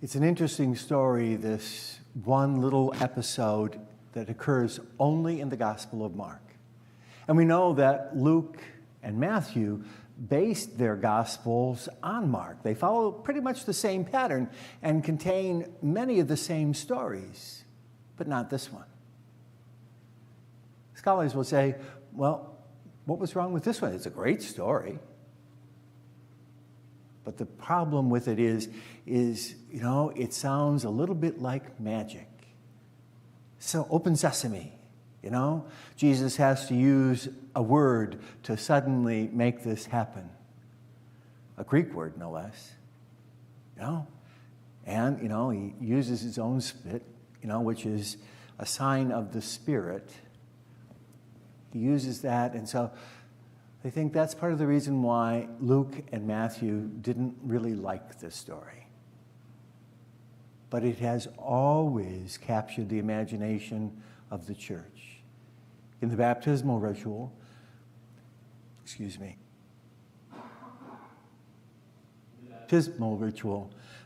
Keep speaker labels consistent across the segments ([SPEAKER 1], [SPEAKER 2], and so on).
[SPEAKER 1] It's an interesting story, this one little episode that occurs only in the Gospel of Mark. And we know that Luke and Matthew based their Gospels on Mark. They follow pretty much the same pattern and contain many of the same stories, but not this one. Scholars will say, well, what was wrong with this one? It's a great story. But the problem with it is, it sounds a little bit like magic. So open sesame, Jesus has to use a word to suddenly make this happen. A Greek word, no less. And, he uses his own spit, which is a sign of the Spirit. He uses that, and so I think that's part of the reason why Luke and Matthew didn't really like this story. But it has always captured the imagination of the church. In the baptismal ritual,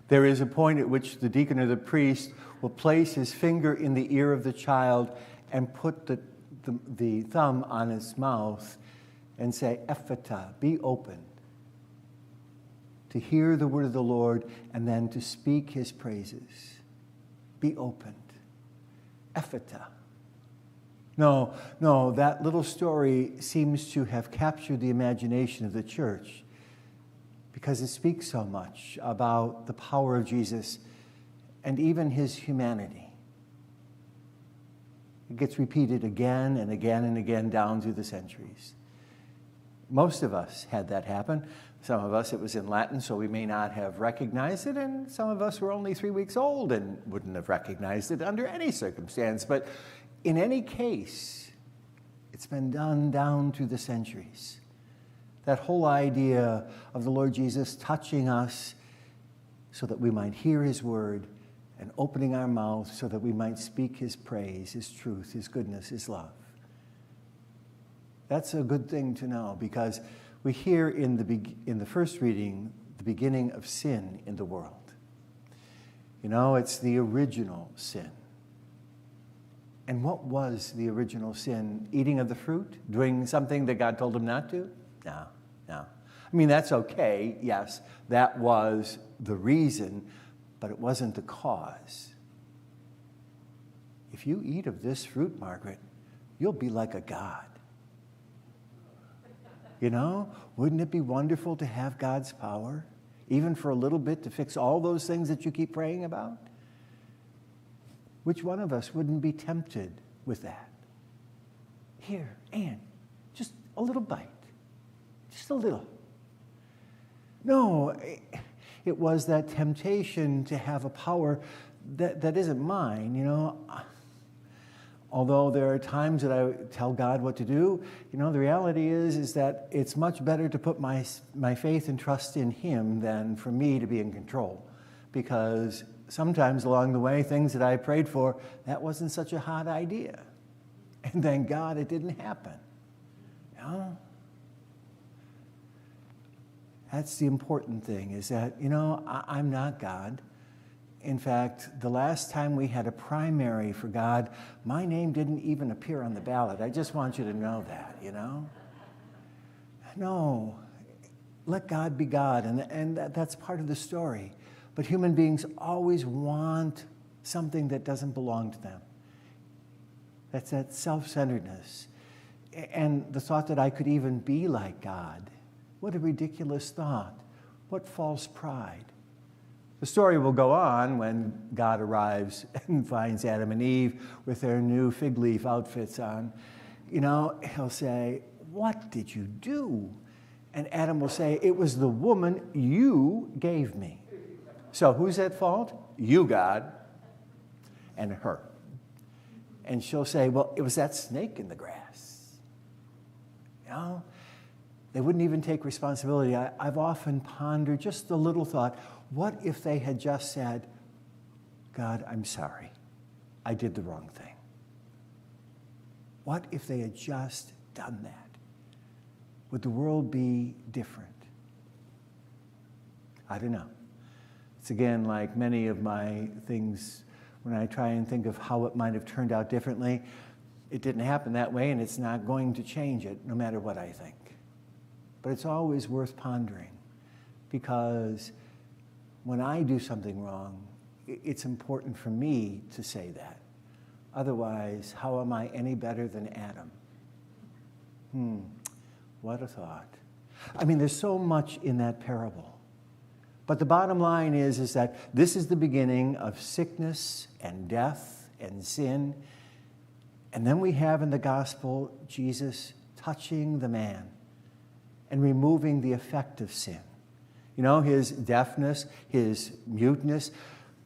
[SPEAKER 1] there is a point at which the deacon or the priest will place his finger in the ear of the child and put the thumb on his mouth and say, Ephata, be opened, to hear the word of the Lord and then to speak his praises. Be opened. Ephata. No, that little story seems to have captured the imagination of the church because it speaks so much about the power of Jesus and even his humanity. It gets repeated again and again and again down through the centuries. Most of us had that happen. Some of us, it was in Latin, so we may not have recognized it, and some of us were only 3 weeks old and wouldn't have recognized it under any circumstance. But in any case, it's been done down through the centuries. That whole idea of the Lord Jesus touching us so that we might hear his word and opening our mouths so that we might speak his praise, his truth, his goodness, his love. That's a good thing to know because we hear in the first reading the beginning of sin in the world. It's the original sin. And what was the original sin? Eating of the fruit? Doing something that God told him not to? No. I mean, that's okay. Yes, that was the reason, but it wasn't the cause. If you eat of this fruit, Margaret, you'll be like a god. Wouldn't it be wonderful to have God's power, even for a little bit, to fix all those things that you keep praying about? Which one of us wouldn't be tempted with that? Here, Anne, just a little bite. Just a little. No, it was that temptation to have a power that isn't mine, Although there are times that I tell God what to do, the reality is that it's much better to put my faith and trust in him than for me to be in control. Because sometimes along the way, things that I prayed for, that wasn't such a hot idea. And thank God it didn't happen. That's the important thing, is that, I'm not God. In fact, the last time we had a primary for God, my name didn't even appear on the ballot. I just want you to know that, No, let God be God, and that's part of the story. But human beings always want something that doesn't belong to them. That's that self-centeredness. And the thought that I could even be like God. What a ridiculous thought. What false pride. The story will go on when God arrives and finds Adam and Eve with their new fig leaf outfits on. He'll say, "What did you do?" And Adam will say, "It was the woman you gave me." So who's at fault? You, God, and her. And she'll say, "Well, it was that snake in the grass." They wouldn't even take responsibility. I've often pondered just the little thought, what if they had just said, "God, I'm sorry. I did the wrong thing." What if they had just done that? Would the world be different? I don't know. It's again like many of my things when I try and think of how it might have turned out differently. It didn't happen that way, and it's not going to change it no matter what I think. But it's always worth pondering, because when I do something wrong, it's important for me to say that. Otherwise, how am I any better than Adam? What a thought. I mean, there's so much in that parable. But the bottom line is that this is the beginning of sickness and death and sin. And then we have in the gospel Jesus touching the man and removing the effect of sin. You know, his deafness, his muteness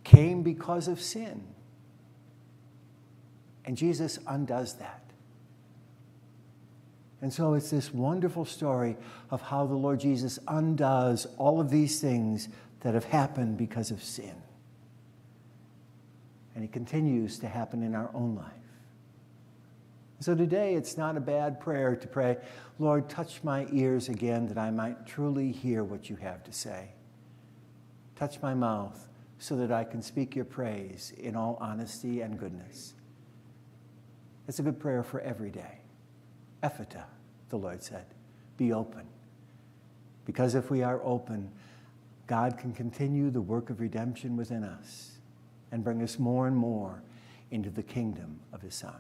[SPEAKER 1] came because of sin. And Jesus undoes that. And so it's this wonderful story of how the Lord Jesus undoes all of these things that have happened because of sin. And it continues to happen in our own life. So today it's not a bad prayer to pray, Lord, touch my ears again that I might truly hear what you have to say. Touch my mouth so that I can speak your praise in all honesty and goodness. It's a good prayer for every day. Ephata, the Lord said, be open. Because if we are open, God can continue the work of redemption within us and bring us more and more into the kingdom of his Son.